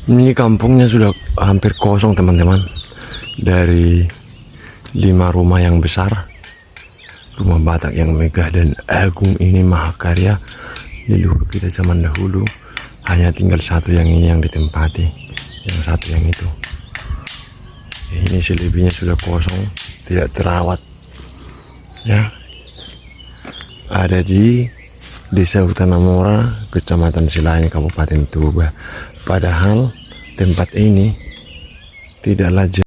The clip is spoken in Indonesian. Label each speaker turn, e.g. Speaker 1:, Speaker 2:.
Speaker 1: Ini kampungnya sudah hampir kosong teman-teman. Dari 5 rumah yang besar, rumah Batak yang megah dan agung ini mahakarya leluhur kita zaman dahulu, hanya tinggal satu yang ini yang ditempati, yang satu yang itu. Ini selebihnya sudah kosong, tidak terawat. Ya, ada di Desa Utana Mora, Kecamatan Silanya, Kabupaten Tuba. Padahal tempat ini tidaklah